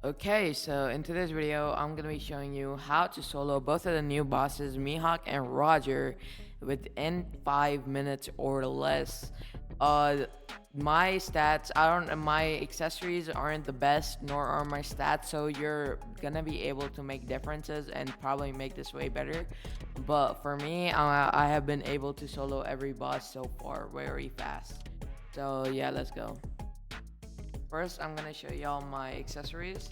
Okay, so in today's video, I'm gonna be showing you how to solo both of the new bosses, Mihawk and Roger, within 5 minutes or less. Uh, my stats, my accessories aren't the best, nor are my stats, so you're gonna be able to make differences and probably make this way better. But for me, I have been able to solo every boss so far very fast. So yeah, let's go. First, I'm gonna show y'all my accessories.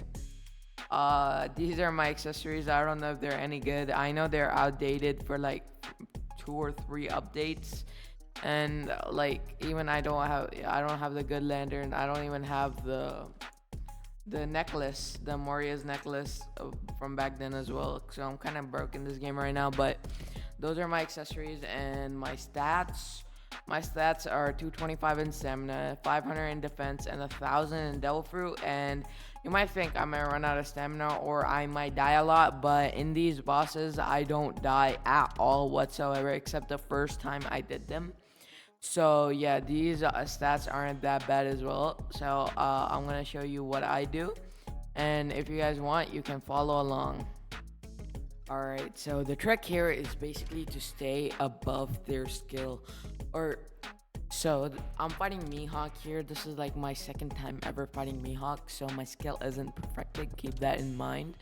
These are my accessories. I don't know if they're any good. I know they're outdated for like 2 or 3 updates, and like even I don't have the good lantern. I don't even have the necklace, the Moria's necklace from back then as well. So I'm kind of broke in this game right now. But those are my accessories and my stats. My stats are 225 in stamina, 500 in defense, and 1,000 in devil fruit. And you might think I might run out of stamina or I might die a lot, but in these bosses, I don't die at all whatsoever, except the first time I did them. So yeah, these stats aren't that bad as well. So I'm gonna show you what I do, and if you guys want, you can follow along. Alright, so the trick here is basically to stay above their skill. I'm fighting Mihawk here. This is like my second time ever fighting Mihawk, so my skill isn't perfected. Keep that in mind.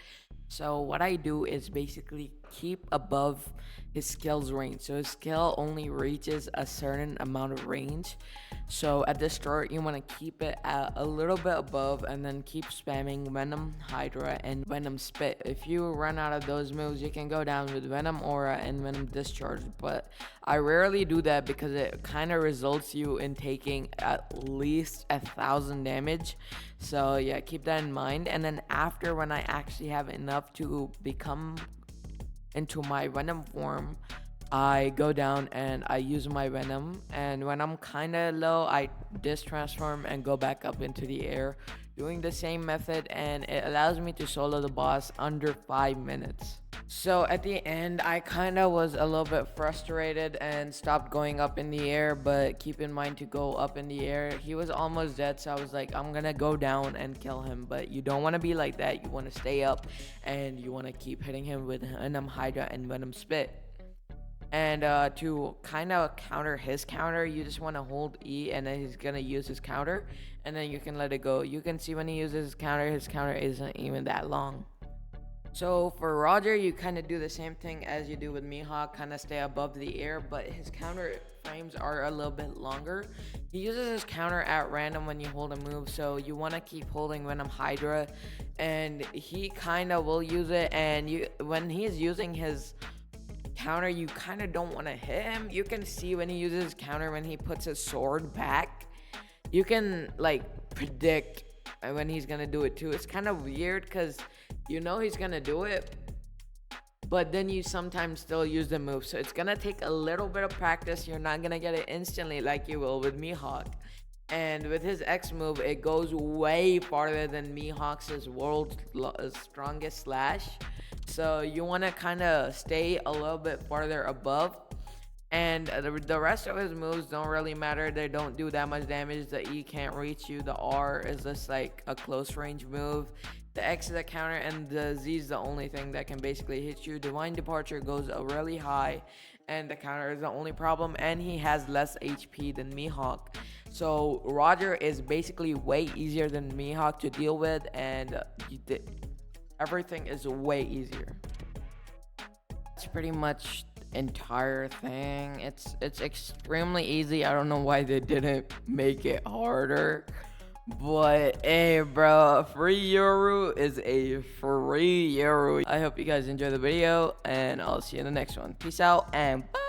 So what I do is basically keep above his skill's range. So his skill only reaches a certain amount of range. So at the start, you want to keep it at a little bit above and then keep spamming Venom, Hydra, and Venom Spit. If you run out of those moves, you can go down with Venom Aura and Venom Discharge. But I rarely do that because it kind of results you in taking at least 1,000 damage. So yeah, keep that in mind. And then after, when I actually have enough to become into my Venom form, I go down and I use my Venom, and when I'm kind of low, I distransform and go back up into the air, doing the same method, and it allows me to solo the boss under 5 minutes. So at the end, I kind of was a little bit frustrated and stopped going up in the air, but keep in mind to go up in the air. He was almost dead, so I was like, I'm gonna go down and kill him, but you don't want to be like that. You want to stay up and you want to keep hitting him with Venom Hydra and Venom Spit. And to kind of counter his counter, you just want to hold E, and then he's gonna use his counter, and then you can let it go. You can see when he uses his counter isn't even that long. So for Roger, you kind of do the same thing as you do with Mihawk, kind of stay above the air, but his counter frames are a little bit longer. He uses his counter at random when you hold a move, so you want to keep holding Venom Hydra, and he kind of will use it, and when he's using his counter, you kind of don't want to hit him. You can see when he uses his counter, when he puts his sword back, you can like predict when he's gonna do it too. It's kind of weird because you know he's gonna do it, but then you sometimes still use the move. So it's gonna take a little bit of practice. You're not gonna get it instantly like you will with Mihawk. And with his X move, it goes way farther than Mihawk's world's strongest slash. So you want to kind of stay a little bit farther above. And the rest of his moves don't really matter. They don't do that much damage. The E can't reach you. The R is just like a close range move. The X is a counter, and the Z is the only thing that can basically hit you. Divine Departure goes really high, and the counter is the only problem. And he has less HP than Mihawk. So Roger is basically way easier than Mihawk to deal with, and everything is way easier. It's pretty much entire thing. It's extremely easy. I don't know why they didn't make it harder. But hey, bro, a free Yoru is a free Yoru. I hope you guys enjoy the video, and I'll see you in the next one. Peace out and bye.